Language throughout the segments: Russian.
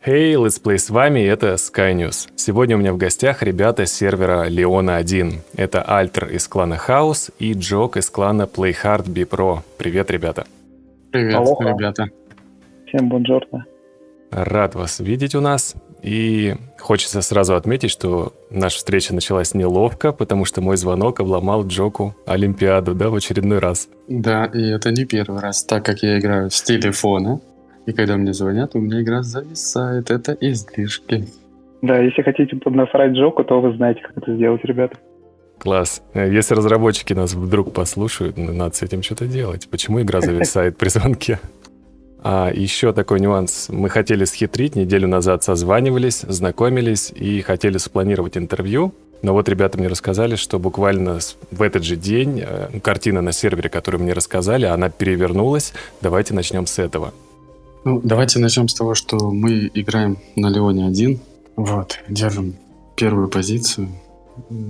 Hey, Let's Play, с вами, это SkyNews. Сегодня у меня в гостях ребята с сервера Leona 1. Это Альтер из клана Хаус и Джок из клана PlayHard BPro. Привет, ребята. Привет, Алоха. ребята. Всем бонжорно. Рад вас видеть у нас. И хочется сразу отметить, что наша встреча началась неловко, потому что мой звонок обломал Джоку Олимпиаду, в очередной раз. Да, и это не первый раз, так как я играю с телефона. И когда мне звонят, у меня игра зависает. Это излишки. Да, если хотите поднасрать Джоку, то вы знаете, как это сделать, ребята. Класс. Если разработчики нас вдруг послушают, надо с этим что-то делать. Почему игра зависает при звонке? А еще такой нюанс. Мы хотели схитрить, неделю назад созванивались, знакомились и хотели спланировать интервью. Но вот ребята мне рассказали, что буквально в этот же день картина на сервере, которую мне рассказали, она перевернулась. Давайте начнем с этого. Ну, давайте начнем с того, что мы играем на Леоне 1. Вот, держим первую позицию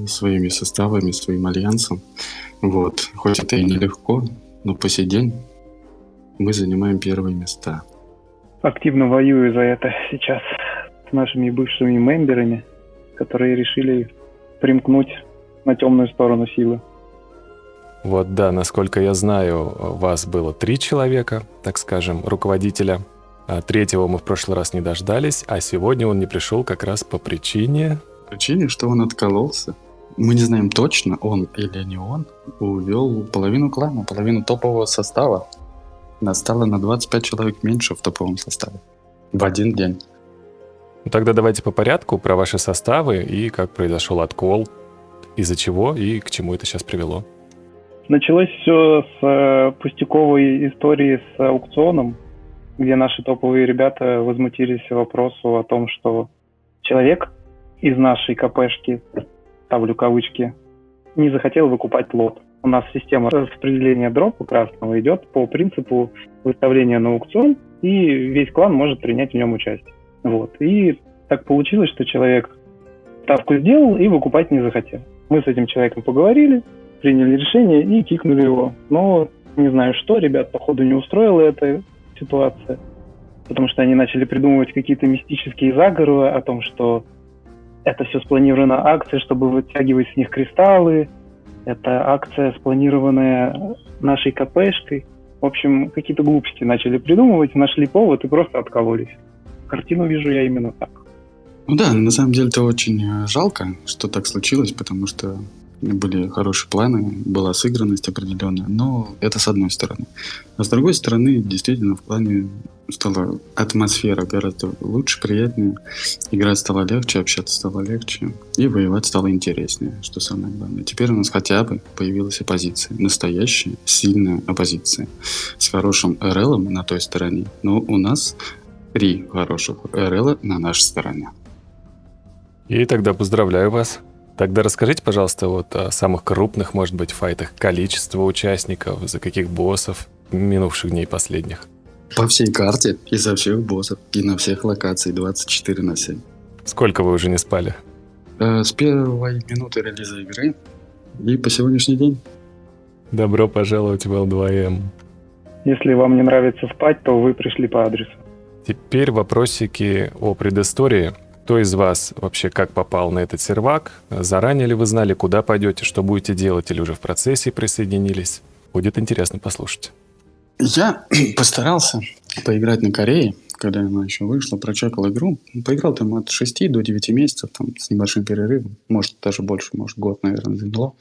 своими составами, своим альянсом. Вот, хоть это и нелегко, но по сей день мы занимаем первые места. Активно воюю за это сейчас с нашими бывшими мемберами, которые решили примкнуть на темную сторону силы. Вот да, насколько я знаю, вас было 3 человека, так скажем, руководителя. Третьего мы в прошлый раз не дождались, а сегодня он не пришел как раз по причине... Причине, что он откололся. Мы не знаем точно, он или не он, увел половину клана, половину топового состава. Нас стало на 25 человек меньше в топовом составе. В один день. Ну, тогда давайте по порядку про ваши составы и как произошел откол, из-за чего и к чему это сейчас привело. Началось все с пустяковой истории с аукционом, где наши топовые ребята возмутились вопросу о том, что человек из нашей КПшки, ставлю кавычки, не захотел выкупать лот. У нас система распределения дропа красного идет по принципу выставления на аукцион, и весь клан может принять в нем участие. Вот. И так получилось, что человек ставку сделал и выкупать не захотел. Мы с этим человеком поговорили, приняли решение и кикнули его. Но не знаю что, ребят, походу, не устроила эта ситуация, потому что они начали придумывать какие-то мистические заговоры о том, что это все спланирована акция, чтобы вытягивать с них кристаллы, это акция, спланированная нашей КПшкой. В общем, какие-то глупости начали придумывать, нашли повод и просто откололись. Картину вижу я именно так. Ну да, на самом деле это очень жалко, что так случилось, потому что были хорошие планы, была сыгранность определенная, но это с одной стороны. А с другой стороны, действительно, в плане стала атмосфера гораздо лучше, приятнее, играть стало легче, общаться стало легче, и воевать стало интереснее, что самое главное. Теперь у нас хотя бы появилась оппозиция, настоящая, сильная оппозиция, с хорошим РЛом на той стороне, но у нас 3 хороших РЛа на нашей стороне. И тогда поздравляю вас. Тогда расскажите, пожалуйста, вот о самых крупных, может быть, файтах, количество участников, за каких боссов минувших дней последних. По всей карте, изо всех боссов, и на всех локациях 24/7. Сколько вы уже не спали? С первой минуты релиза игры и по сегодняшний день. Добро пожаловать в L2M. Если вам не нравится спать, то вы пришли по адресу. Теперь вопросики о предыстории. Кто из вас вообще как попал на этот сервак? Заранее ли вы знали, куда пойдете, что будете делать, или уже в процессе присоединились? Будет интересно послушать. Я постарался поиграть на Корее, когда она еще вышла, прочекал игру. Поиграл там от 6 до 9 месяцев, там, с небольшим перерывом. Может, даже больше, может, год, наверное, заняло.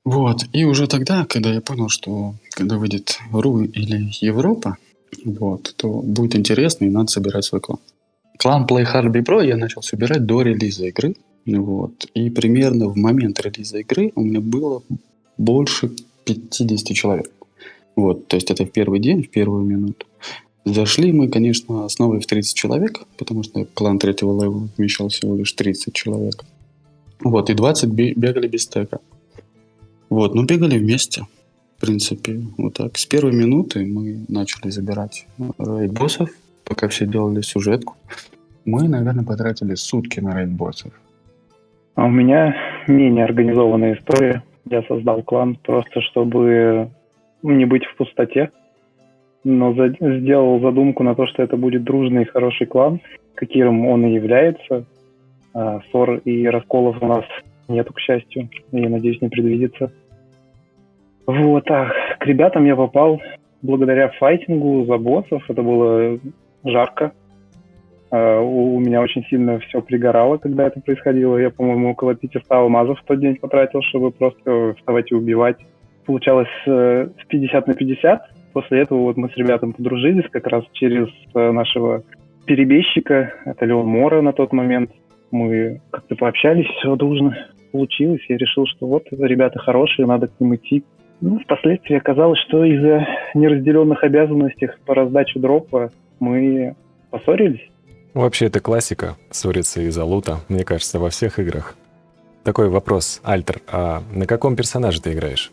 Вот. И уже тогда, когда я понял, что когда выйдет РУ или Европа, вот, то будет интересно и надо собирать свой клан. Клан PlayHard BPro я начал собирать до релиза игры. Вот. И примерно в момент релиза игры у меня было больше 50 человек. Вот. То есть это в первый день, в первую минуту. Зашли мы, конечно, основой в 30 человек, потому что клан 3-го левела вмещал всего лишь 30 человек. Вот. И 20 бегали без стека. Вот. Но бегали вместе. В принципе, вот так. С первой минуты мы начали забирать рейд-боссов, пока все делали сюжетку. Мы, наверное, потратили сутки на рейд-боссов. А у меня менее организованная история. Я создал клан просто, чтобы не быть в пустоте. но сделал задумку на то, что это будет дружный и хороший клан, каким он и является. Ссор и расколов у нас нету, к счастью, и, надеюсь, не предвидится. Вот, к ребятам я попал благодаря файтингу за боссов. Это было жарко. У меня очень сильно все пригорало, когда это происходило. Я, по-моему, около 500 алмазов в тот день потратил, чтобы просто вставать и убивать. Получалось с 50 на 50. После этого вот мы с ребятами подружились как раз через нашего перебежчика. Это Леон Мора на тот момент. Мы как-то пообщались, все дружно получилось. Я решил, что вот ребята хорошие, надо к ним идти. Впоследствии оказалось, что из-за неразделенных обязанностей по раздаче дропа мы поссорились. Вообще, это классика, ссориться из-за лута, мне кажется, во всех играх. Такой вопрос, Альтер, а на каком персонаже ты играешь?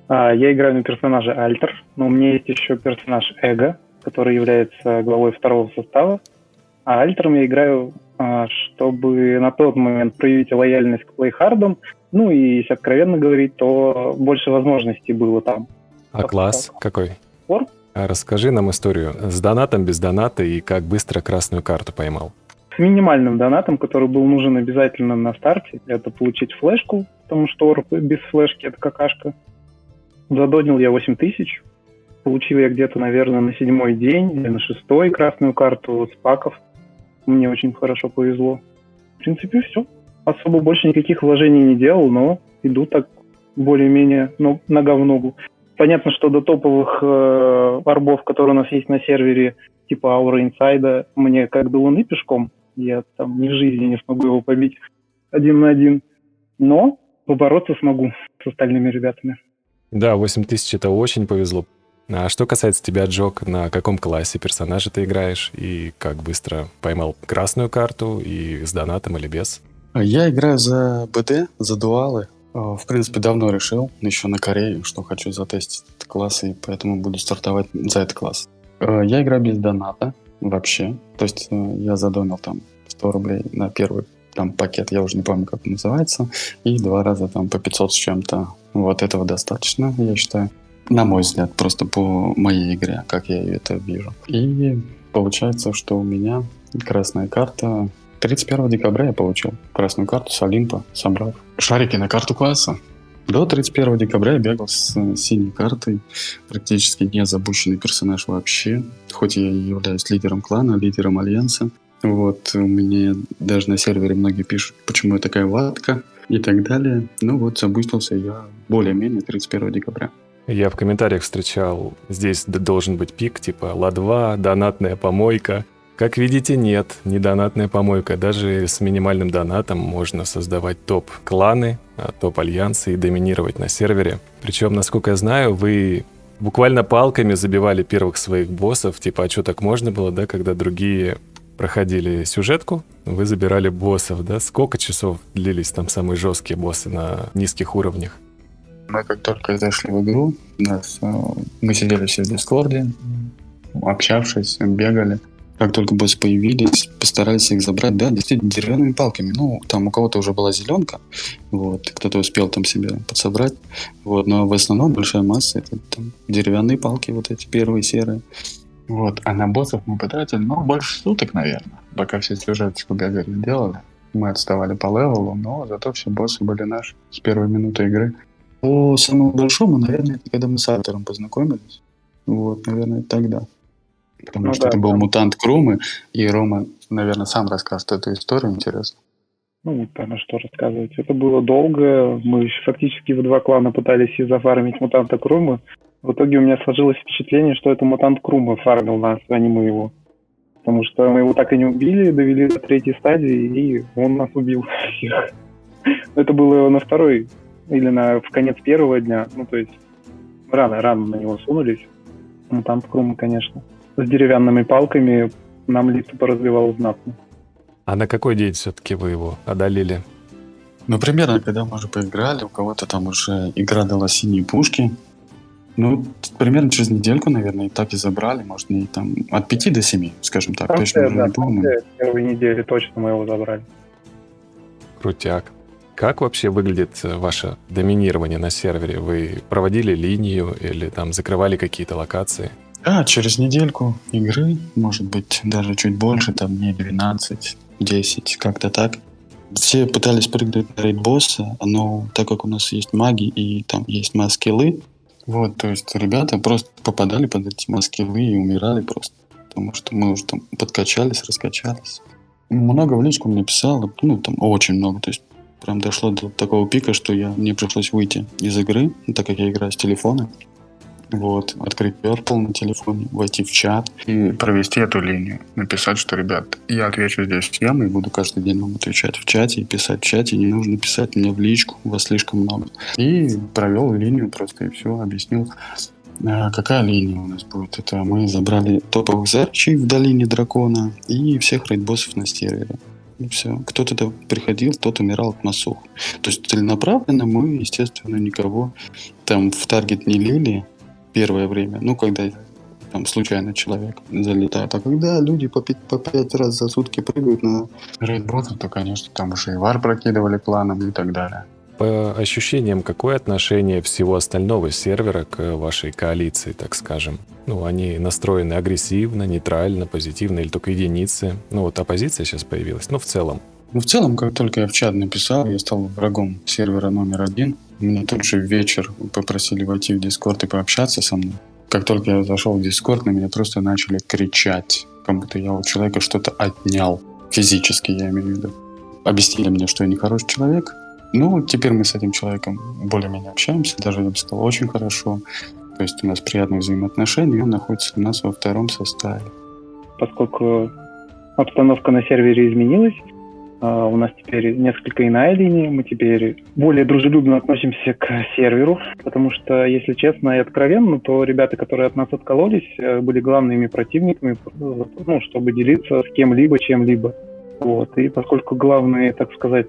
Я играю на персонаже Альтер, но у меня есть еще персонаж Эго, который является главой второго состава. А Альтером я играю, чтобы на тот момент проявить лояльность к плейхардам. Ну и, если откровенно говорить, то больше возможностей было там. А класс какой? Ор? А расскажи нам историю с донатом, без доната и как быстро красную карту поймал. С минимальным донатом, который был нужен обязательно на старте, это получить флешку, потому что Ор без флешки — это какашка. Задонил я 8000. Получил я где-то, наверное, на 7-й день или на 6-й красную карту с паков. Мне очень хорошо повезло. В принципе, все. Особо больше никаких вложений не делал, но иду так более-менее нога в ногу. Понятно, что до топовых орбов, которые у нас есть на сервере, типа Аура Инсайда, мне как до Луны пешком. Я там ни в жизни не смогу его побить 1 на 1. Но побороться смогу с остальными ребятами. Да, 8000 это очень повезло. А что касается тебя, Джок, на каком классе персонажа ты играешь и как быстро поймал красную карту и с донатом или без? Я играю за БД, за дуалы. В принципе, давно решил, еще на Корею, что хочу затестить этот класс, и поэтому буду стартовать за этот класс. Я играю без доната вообще. То есть я задонил там 100 рублей на первый там пакет, я уже не помню, как он называется, и 2 раза там по 500 с чем-то. Вот этого достаточно, я считаю. На мой взгляд, просто по моей игре, как я это вижу. И получается, что у меня красная карта. 31 декабря я получил красную карту с Олимпа, собрав шарики на карту класса. До 31 декабря я бегал с синей картой, практически не запущенный персонаж вообще. Хоть я и являюсь лидером клана, лидером альянса. Вот, у меня даже на сервере многие пишут, почему я такая ватка и так далее. Ну вот, забустился я более-менее 31 декабря. Я в комментариях встречал, здесь должен быть пик, типа ла-2, донатная помойка. Как видите, нет, не донатная помойка. Даже с минимальным донатом можно создавать топ-кланы, топ-альянсы и доминировать на сервере. Причем, насколько я знаю, вы буквально палками забивали первых своих боссов. Типа, а что, так можно было, да, когда другие проходили сюжетку, вы забирали боссов, да? Сколько часов длились там самые жесткие боссы на низких уровнях? Мы как только зашли в игру, мы сидели все в Дискорде, общавшись, бегали. Как только боссы появились, постарались их забрать, да, действительно, деревянными палками. Ну, там у кого-то уже была зеленка, вот, кто-то успел там себе подсобрать, вот, но в основном большая масса — это там деревянные палки, вот эти первые серые. Вот, а на боссов мы потратили, больше суток, наверное, пока все сюжеточку бегали, делали. Мы отставали по левелу, но зато все боссы были наши с первой минуты игры. По самому большому, наверное, это когда мы с Альтером познакомились. Вот, наверное, тогда. Потому что это был мутант Крумы, и Рома, наверное, сам расскажет эту историю, интересно. Наверное, что рассказывать. Это было долго. Мы фактически в 2 клана пытались и зафармить мутанта Крумы. В итоге у меня сложилось впечатление, что это мутант Крумы фармил нас, а не мы его. Потому что мы его так и не убили, довели до 3-й стадии, и он нас убил всех. Это было на 2-й или в конец 1-го дня. Ну, то есть рано на него сунулись. Мутант Крумы, конечно. С деревянными палками нам лица поразбивало знатно. А на какой день все-таки вы его одолели? Ну, примерно, когда мы уже поиграли, у кого-то там уже игра дала синие пушки. Ну, примерно через недельку, наверное, и так и забрали. Может, не там от 5 до 7, скажем так. Точно уже не помню. В первой неделе точно мы его забрали. Крутяк. Как вообще выглядит ваше доминирование на сервере? Вы проводили линию или там закрывали какие-то локации? Да, через недельку игры, может быть, даже чуть больше, там дней 12, 10, как-то так. Все пытались прыгнуть на рейд-босса, но так как у нас есть маги и там есть маскиллы, вот, то есть ребята просто попадали под эти маскиллы и умирали просто, потому что мы уже там подкачались, раскачались. Много в личку мне писало, ну, там очень много, то есть прям дошло до такого пика, что мне пришлось выйти из игры, так как я играю с телефона. Вот, открыть Purple на телефоне, войти в чат и провести эту линию. Написать, что, ребят, я отвечу здесь всем и буду каждый день вам отвечать в чате и писать в чате. Не нужно писать мне в личку, вас слишком много. И провел линию просто и все, объяснил, какая линия у нас будет. Это мы забрали топовых зарчей в долине дракона и всех рейд-боссов на сервере. И все. Кто туда приходил, тот умирал от массух. То есть целенаправленно мы, естественно, никого там в таргет не лили первое время, ну, когда там случайно человек залетает. А когда люди по 5 раз за сутки прыгают на рейд-босса, то, конечно, там уже и вар прокидывали планом и так далее. По ощущениям, какое отношение всего остального сервера к вашей коалиции, так скажем? Ну, они настроены агрессивно, нейтрально, позитивно или только единицы? Ну, вот оппозиция сейчас появилась, ну, в целом. Ну, в целом, как только я в чат написал, я стал врагом сервера номер 1. Меня тут же в вечер попросили войти в Discord и пообщаться со мной. Как только я зашел в Discord, на меня просто начали кричать, как будто я у человека что-то отнял. Физически, я имею в виду. Объяснили мне, что я нехороший человек. Ну, теперь мы с этим человеком более-менее общаемся, даже, я бы сказал, очень хорошо. То есть у нас приятные взаимоотношения, и он находится у нас во втором составе. Поскольку обстановка на сервере изменилась, у нас теперь несколько иная линия, мы теперь более дружелюбно относимся к серверу, потому что, если честно и откровенно, то ребята, которые от нас откололись, были главными противниками, ну, чтобы делиться с кем-либо, чем-либо. Вот. И поскольку главные, так сказать,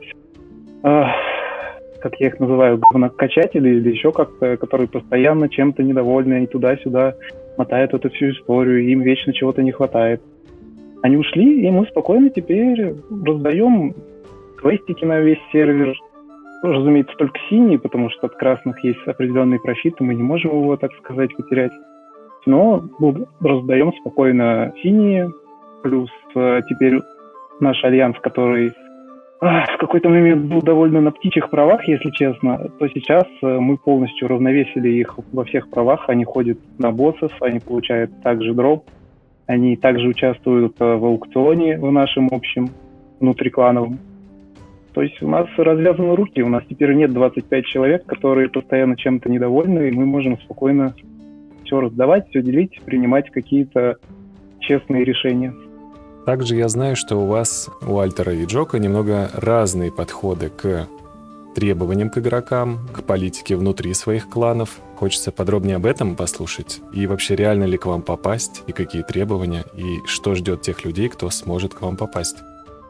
как я их называю, говнокачатели или еще как-то, которые постоянно чем-то недовольны, они туда-сюда мотают эту всю историю, им вечно чего-то не хватает. Они ушли, и мы спокойно теперь раздаем квестики на весь сервер. Разумеется, только синий, потому что от красных есть определенный профит, и мы не можем его, так сказать, потерять. Но раздаем спокойно синие, плюс теперь наш альянс, который в какой-то момент был довольно на птичьих правах, если честно, то сейчас мы полностью равновесили их во всех правах. Они ходят на боссов, они получают также дроп, они также участвуют в аукционе в нашем общем, внутриклановом. То есть у нас развязаны руки, у нас теперь нет 25 человек, которые постоянно чем-то недовольны, и мы можем спокойно все раздавать, все делить, принимать какие-то честные решения. Также я знаю, что у вас, у Альтера и Джока, немного разные подходы к требованиям к игрокам, к политике внутри своих кланов. Хочется подробнее об этом послушать. И вообще, реально ли к вам попасть, и какие требования, и что ждет тех людей, кто сможет к вам попасть?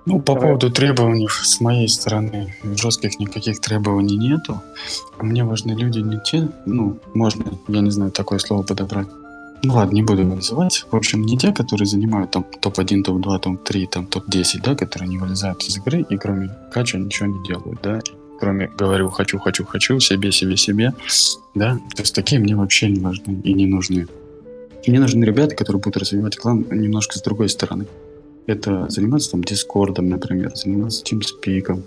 Ну, по поводу требований с моей стороны, жестких никаких требований нету. Мне важны люди не те, ну, можно, я не знаю, такое слово подобрать. Ну ладно, не буду его называть. В общем, не те, которые занимают там топ-1, топ-2, топ-3, там топ-10, да, которые не вылезают из игры и кроме кача ничего не делают, да. Кроме говорю хочу, себе, да. То есть такие мне вообще не важны и не нужны. Мне нужны ребята, которые будут развивать клан немножко с другой стороны. Это заниматься там Дискордом, например, заниматься TeamSpeak'ом,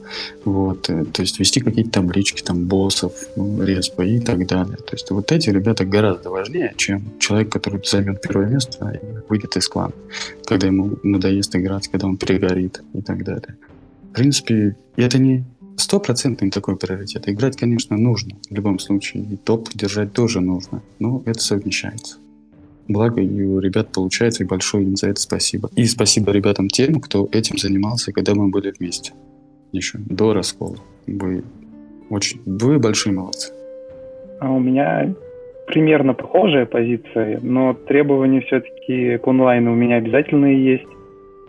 вот, то есть вести какие-то таблички, там, боссов, респа и так далее. То есть вот эти ребята гораздо важнее, чем человек, который займет первое место и выйдет из клана, когда ему надоест играть, когда он перегорит и так далее. В принципе, это не 100% такой приоритет. Играть, конечно, нужно в любом случае, и топ держать тоже нужно, но это совмещается. Благо и у ребят получается, и большое им за это спасибо. И спасибо ребятам тем, кто этим занимался, когда мы были вместе. Еще до раскола. Вы большие молодцы. А у меня примерно похожая позиция, но требования все-таки к онлайну у меня обязательные есть.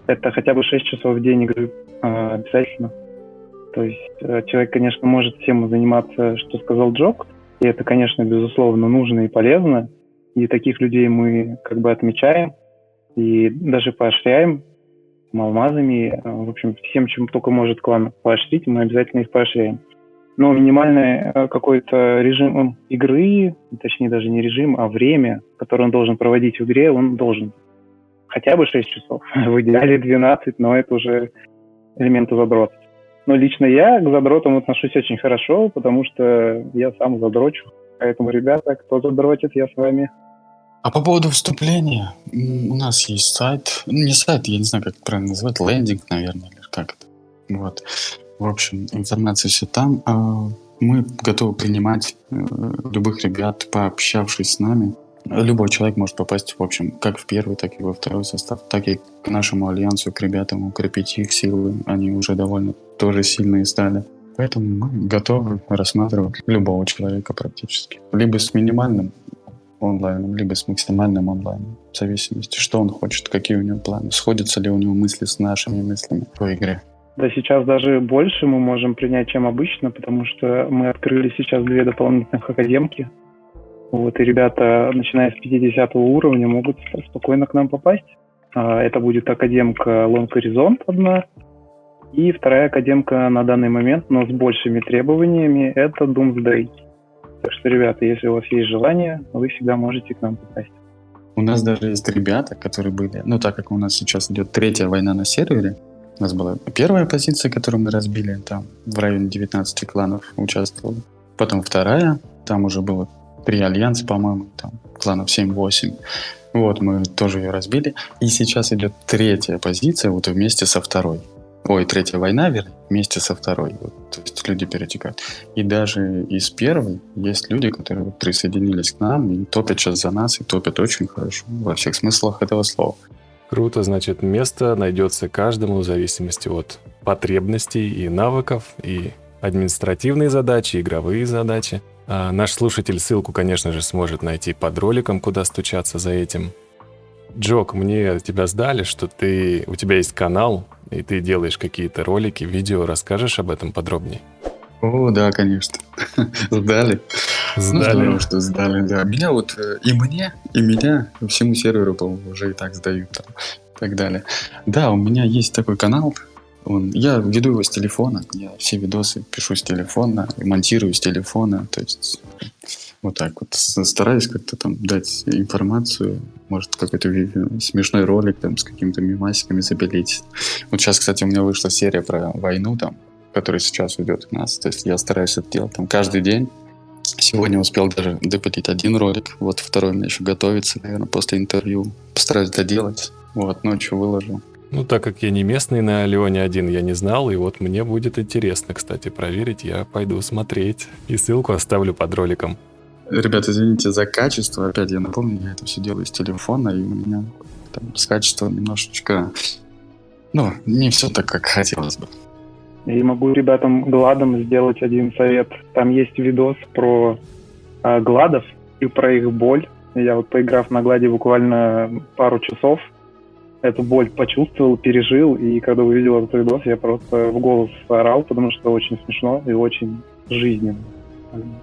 Это хотя бы 6 часов в день игры обязательно. То есть человек, конечно, может всем заниматься, что сказал Джок, и это, конечно, безусловно, нужно и полезно. И таких людей мы как бы отмечаем и даже поощряем алмазами. В общем, всем, чем только может клан поощрить, мы обязательно их поощряем. Но минимальный какой-то режим игры, точнее даже не режим, а время, которое он должен проводить в игре, он должен хотя бы 6 часов. В идеале 12, но это уже элементы задрота. Но лично я к задротам отношусь очень хорошо, потому что я сам задрочу. Поэтому, ребята, кто задротит, я с вами. А по поводу вступления, у нас есть сайт, не сайт, я не знаю, как это правильно называть, лендинг, наверное, или как это. Вот. В общем, информация все там. Мы готовы принимать любых ребят, пообщавшись с нами. Любой человек может попасть, в общем, как в первый, так и во второй состав, так и к нашему альянсу, к ребятам, укрепить их силы. Они уже довольно тоже сильные стали. Поэтому мы готовы рассматривать любого человека практически. Либо с минимальным онлайном, либо с максимальным онлайном. В зависимости, что он хочет, какие у него планы. Сходятся ли у него мысли с нашими мыслями по игре. Да, сейчас даже больше мы можем принять, чем обычно, потому что мы открыли сейчас 2 дополнительных академки. Вот, и ребята, начиная с 50 уровня, могут спокойно к нам попасть. Это будет академка Long Horizon одна, и вторая академка на данный момент, но с большими требованиями, это Doomsday. Так что, ребята, если у вас есть желание, вы всегда можете к нам попасть. У нас даже есть ребята, которые были... Ну, так как у нас сейчас идет 3-я война на сервере, у нас была 1-я позиция, которую мы разбили, там в районе 19 кланов участвовали. Потом 2-я, там уже было 3 альянса, по-моему, там кланов 7-8. Вот, мы тоже ее разбили. И сейчас идет 3-я позиция, вот вместе со 2-й. Ой, 3-я война, вернее, вместе со 2-й. Вот, то есть люди перетекают. И даже из 1-й есть люди, которые вот присоединились к нам и топят сейчас за нас, и топят очень хорошо, во всех смыслах этого слова. Круто, значит, место найдется каждому в зависимости от потребностей и навыков, и административные задачи, и игровые задачи. А наш слушатель ссылку, конечно же, сможет найти под роликом, куда стучаться за этим. Джок, мне тебя сдали, что у тебя есть канал, и ты делаешь какие-то ролики, видео. Расскажешь об этом подробнее? О, да, конечно. Сдали. Ну, здорово, что сдали, да. Меня вот и меня всему серверу, по-моему, уже и так сдают там, и так далее. Да, у меня есть такой канал. Я веду его с телефона. Я все видосы пишу с телефона, монтирую с телефона. То есть вот так вот стараюсь как-то там дать информацию. Может, какой-то смешной ролик там с какими-то мемасиками запилить. Вот сейчас, кстати, у меня вышла серия про войну там, которая сейчас идет у нас. То есть я стараюсь это делать там каждый день. Сегодня успел даже допилить 1 ролик. Вот 2-й у меня еще готовится, наверное, после интервью. Постараюсь доделать. Вот, ночью выложу. Ну, так как я не местный на Леоне 1, я не знал, и вот мне будет интересно, кстати, проверить. Я пойду смотреть. И ссылку оставлю под роликом. Ребята, извините за качество. Опять я напомню, я это все делаю с телефона, и у меня там с качеством немножечко... Ну, не все так, как хотелось бы. И могу ребятам гладом сделать один совет. Там есть видос про гладов и про их боль. Я вот, поиграв на гладе буквально пару часов, эту боль почувствовал, пережил, и когда увидел этот видос, я просто в голос орал, потому что очень смешно и очень жизненно.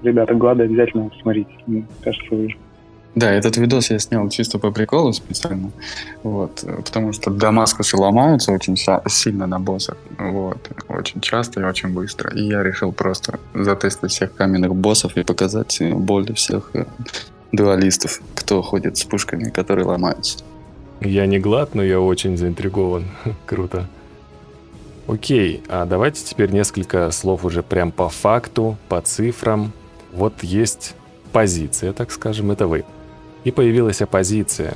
Ребята, глады обязательно посмотрите. Мне кажется, вы... Да, этот видос я снял чисто по приколу специально, вот, потому что Дамаскусы ломаются очень сильно на боссах, вот, очень часто и очень быстро, и я решил просто затестить всех каменных боссов и показать боль всех дуалистов, кто ходит с пушками, которые ломаются. Я не глад, но я очень заинтригован. Круто. Окей, а давайте теперь несколько слов уже прям по факту, по цифрам. Вот есть позиция, так скажем, это вы. И появилась оппозиция.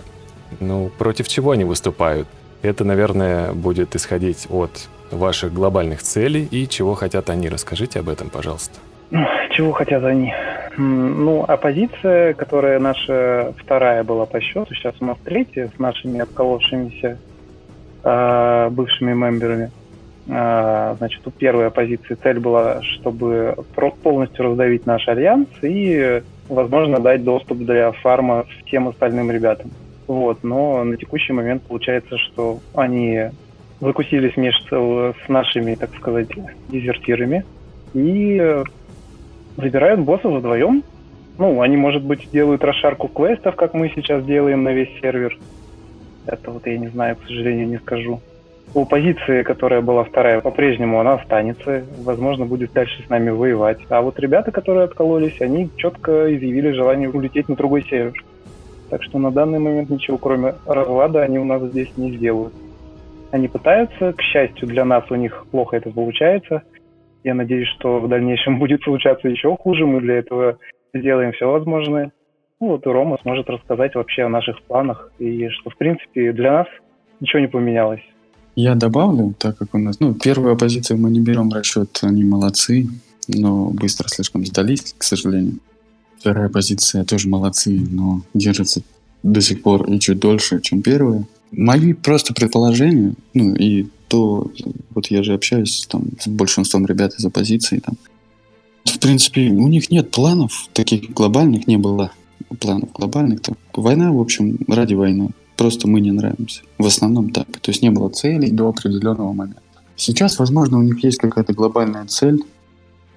Ну, против чего они выступают? Это, наверное, будет исходить от ваших глобальных целей и чего хотят они. Расскажите об этом, пожалуйста. Чего хотят они? Ну, оппозиция, которая наша 2-я была по счету, сейчас у нас 3-я с нашими отколовшимися бывшими мемберами. Значит, у 1-й оппозиции цель была, чтобы полностью раздавить наш альянс и, возможно, дать доступ для фарма всем остальным ребятам. Вот, но на текущий момент получается, что они закусились между с нашими, так сказать, дезертирами и забирают боссов вдвоем. Ну, они, может быть, делают расшарку квестов, как мы сейчас делаем на весь сервер. Это вот я не знаю, к сожалению, не скажу. У оппозиции, которая была вторая, по-прежнему она останется, возможно, будет дальше с нами воевать. А вот ребята, которые откололись, они четко изъявили желание улететь на другой север. Так что на данный момент ничего, кроме разлада, они у нас здесь не сделают. Они пытаются, к счастью для нас, у них плохо это получается. Я надеюсь, что в дальнейшем будет случаться еще хуже. Мы для этого сделаем все возможное. Ну вот и Рома сможет рассказать вообще о наших планах. И что, в принципе, для нас ничего не поменялось. Я добавлю, так как у нас... первую оппозицию мы не берем в расчет, они молодцы, но быстро слишком сдались, к сожалению. Вторая позиция тоже молодцы, но держатся до сих пор и чуть дольше, чем первая. Мои просто предположения, и то, вот я же общаюсь там с большинством ребят из оппозиции, там, в принципе, у них нет планов таких глобальных, не было планов глобальных. Там. Война, в общем, ради войны. Просто мы не нравимся. В основном так. То есть не было целей до определенного момента. Сейчас, возможно, у них есть какая-то глобальная цель.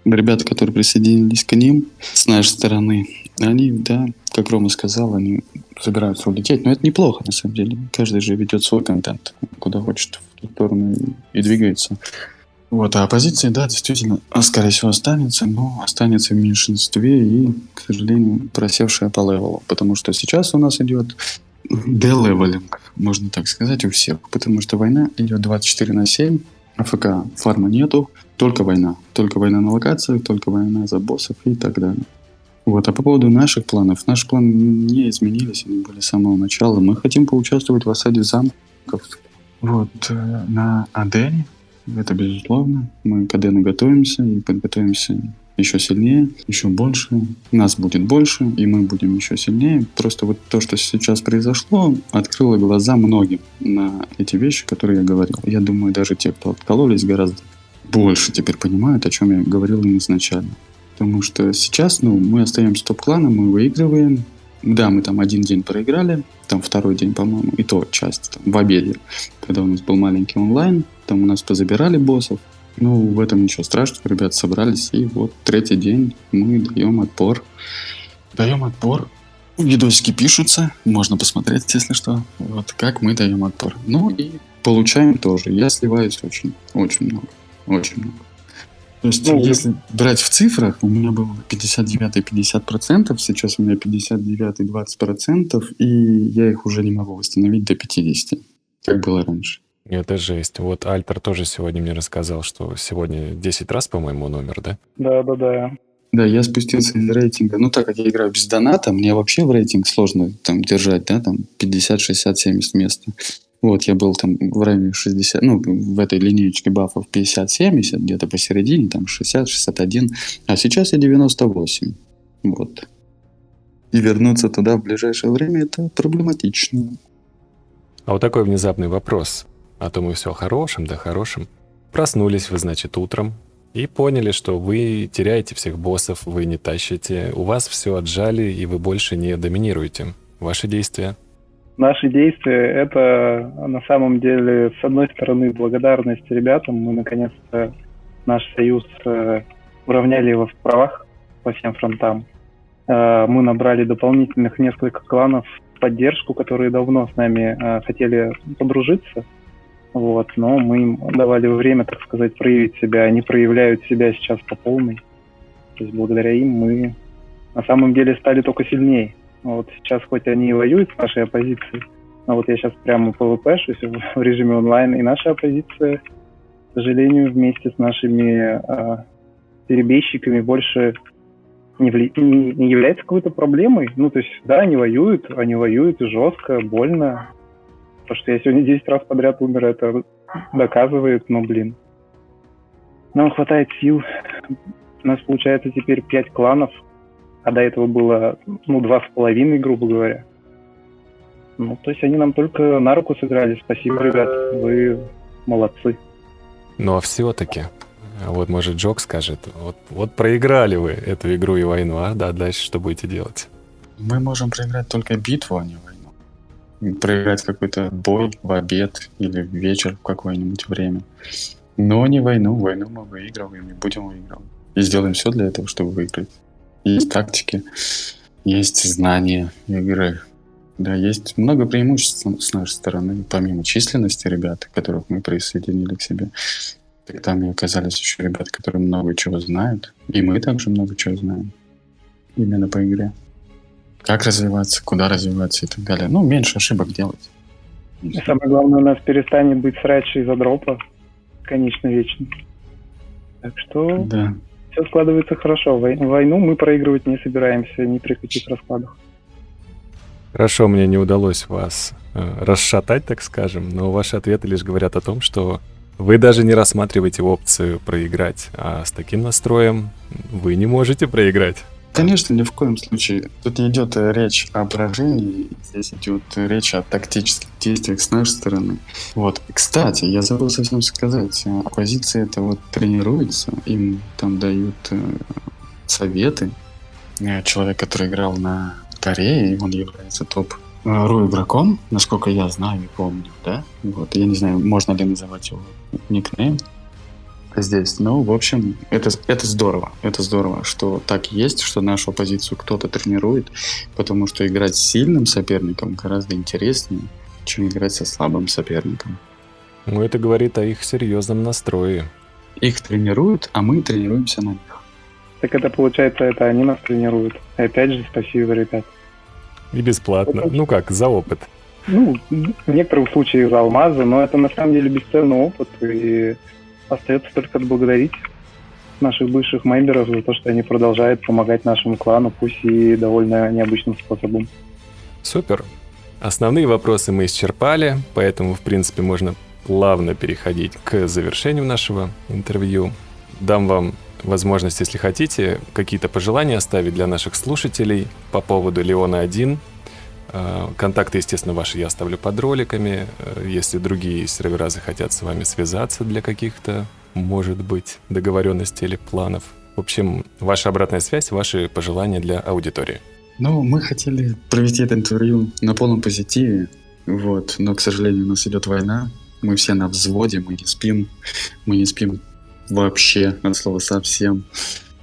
Ребята, которые присоединились к ним с нашей стороны, они, да, как Рома сказал, они собираются улететь. Но это неплохо, на самом деле. Каждый же ведет свой контент, куда хочет, в ту сторону и двигается. Вот, а оппозиция, да, действительно, скорее всего, останется, но останется в меньшинстве и, к сожалению, просевшая по левелу. Потому что сейчас у нас идет делевелинг, можно так сказать, у всех. Потому что война идет 24/7, АФК фарма нету, только война. Только война на локациях, только война за боссов и так далее. Вот, а по поводу наших планов, наши планы не изменились, они были с самого начала. Мы хотим поучаствовать в осаде замков. Вот, на Адене, это безусловно. Мы к Адену готовимся и подготовимся еще сильнее, еще больше. Нас будет больше, и мы будем еще сильнее. Просто вот то, что сейчас произошло, открыло глаза многим на эти вещи, которые я говорил. Я думаю, даже те, кто откололись, гораздо больше теперь понимают, о чем я говорил им изначально. Потому что сейчас, мы остаемся топ-кланом, мы выигрываем. Да, мы там один день проиграли, там второй день, по-моему, и то часть там, в обеде, когда у нас был маленький онлайн, там у нас позабирали боссов. В этом ничего страшного, ребята собрались, и вот третий день мы даем отпор. Видосики пишутся, можно посмотреть, если что, вот как мы даем отпор. И получаем тоже. Я сливаюсь очень много. То есть, если брать в цифрах, у меня было 59 50%, сейчас у меня 59 20%, и я их уже не могу восстановить до 50%, как было раньше. Это жесть. Вот Альпер тоже сегодня мне рассказал, что сегодня 10 раз, по-моему, он умер, да? Да. Да, я спустился из рейтинга. Так как я играю без доната, мне вообще в рейтинг сложно там держать, да, там 50, 60, 70 места. Вот, я был там в районе 60, в этой линеечке бафов 50-70, где-то посередине, там 60-61, а сейчас я 98. Вот. И вернуться туда в ближайшее время это проблематично. А вот такой внезапный вопрос. А то мы все хорошим. Проснулись вы, значит, утром и поняли, что вы теряете всех боссов, вы не тащите, у вас все отжали, и вы больше не доминируете. Ваши действия? Наши действия — это на самом деле, с одной стороны, благодарность ребятам. Мы, наконец-то, наш союз уравняли его в правах по всем фронтам. Мы набрали дополнительных несколько кланов в поддержку, которые давно с нами хотели подружиться. Вот, но мы им давали время, так сказать, проявить себя. Они проявляют себя сейчас по полной. То есть благодаря им мы на самом деле стали только сильнее. Вот сейчас хоть они и воюют с нашей оппозицией, но вот я сейчас прямо PvP-шусь в режиме онлайн, и наша оппозиция, к сожалению, вместе с нашими перебежчиками больше не является какой-то проблемой. То есть, да, они воюют и жестко, больно. То, что я сегодня 10 раз подряд умер, это доказывает, нам хватает сил. У нас получается теперь 5 кланов, а до этого было, 2,5, грубо говоря. То есть они нам только на руку сыграли. Спасибо, ребят, вы молодцы. А все-таки, вот может Джок скажет, вот проиграли вы эту игру и войну, дальше что будете делать? Мы можем проиграть только битву, а не войну. Проиграть какой-то бой в обед или в вечер в какое-нибудь время. Но не войну. Войну мы выигрываем и будем выигрывать. И сделаем все для этого, чтобы выиграть. Есть тактики, есть знания игры. Да, есть много преимуществ с нашей стороны, помимо численности ребят, которых мы присоединили к себе. Так там и оказались еще ребята, которые много чего знают. И мы также много чего знаем. Именно по игре. Как развиваться, куда развиваться и так далее. Ну, меньше ошибок делать. И самое главное, у нас перестанет быть срача из-за дропа. Конечно, вечно. Так что Да. все складывается хорошо. Войну мы проигрывать не собираемся ни при каких раскладах. Хорошо, мне не удалось вас расшатать, так скажем, но ваши ответы лишь говорят о том, что вы даже не рассматриваете опцию проиграть, а с таким настроем вы не можете проиграть. Конечно, ни в коем случае. Тут не идет речь о поражении, здесь идет речь о тактических действиях с нашей стороны. Вот. И, кстати, я забыл совсем сказать, оппозиция это вот тренируется, им там дают советы. Человек, который играл на Корее, он является топ-ру игроком, насколько я знаю и помню, да? Вот. Я не знаю, можно ли называть его никнейм здесь. Ну, в общем, это здорово. Это здорово, что так есть, что нашу оппозицию кто-то тренирует, потому что играть с сильным соперником гораздо интереснее, чем играть со слабым соперником. Ну, это говорит о их серьезном настрое. Их тренируют, а мы тренируемся на них. Так это получается, это они нас тренируют. И опять же, спасибо, ребят. И бесплатно. Ну как, за опыт. Ну, в некоторых случаях за алмазы, но это на самом деле бесценный опыт, и остается только отблагодарить наших бывших мемберов за то, что они продолжают помогать нашему клану, пусть и довольно необычным способом. Супер. Основные вопросы мы исчерпали, поэтому, в принципе, можно плавно переходить к завершению нашего интервью. Дам вам возможность, если хотите, какие-то пожелания оставить для наших слушателей по поводу Леона 1. Контакты, естественно, ваши я оставлю под роликами. Если другие сервера захотят с вами связаться для каких-то, может быть, договоренностей или планов. В общем, ваша обратная связь, ваши пожелания для аудитории. Ну, мы хотели провести это интервью на полном позитиве, вот, но, к сожалению, у нас идет война, мы все на взводе, мы не спим вообще, от слова совсем.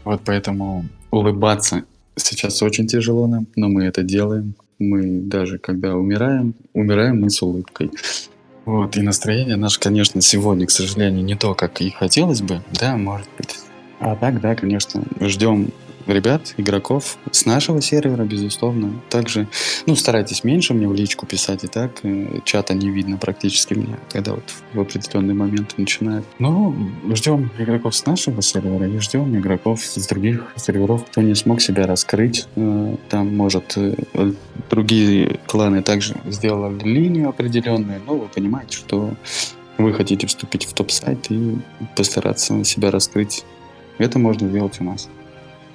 Вот поэтому улыбаться сейчас очень тяжело нам, но мы это делаем. Мы даже когда умираем мы с улыбкой. Вот, и настроение наше, конечно, сегодня, к сожалению, не то, как и хотелось бы, да, может быть. А так, да, конечно, ждем ребят, игроков с нашего сервера, безусловно. Также, старайтесь меньше мне в личку писать, и так чата не видно практически меня, когда вот в определенный момент начинает. Но ждем игроков с нашего сервера и ждем игроков с других серверов, кто не смог себя раскрыть. Там, может, другие кланы также сделали линию определенную, но вы понимаете, что вы хотите вступить в топ-сайт и постараться себя раскрыть. Это можно сделать у нас.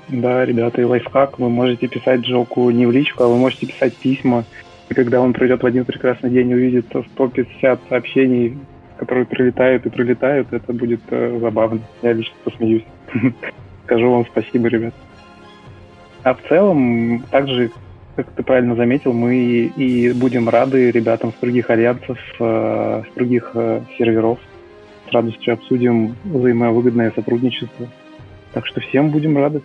Да, ребята, и лайфхак, вы можете писать Джоку не в личку, а вы можете писать письма. И когда он придет в один прекрасный день и увидит 150 сообщений, которые прилетают и прилетают, это будет забавно. Я лично посмеюсь. Скажу вам спасибо, ребят. А в целом, также, как ты правильно заметил, мы и будем рады ребятам с других альянсов, с других серверов. С радостью обсудим взаимовыгодное сотрудничество. Так что всем будем рады.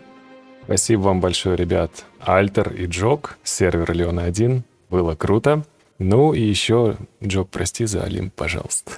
Спасибо вам большое, ребят. Альтер и Джок, сервер Леона 1. Было круто. Ну и еще, Джок, прости за Олимп, пожалуйста.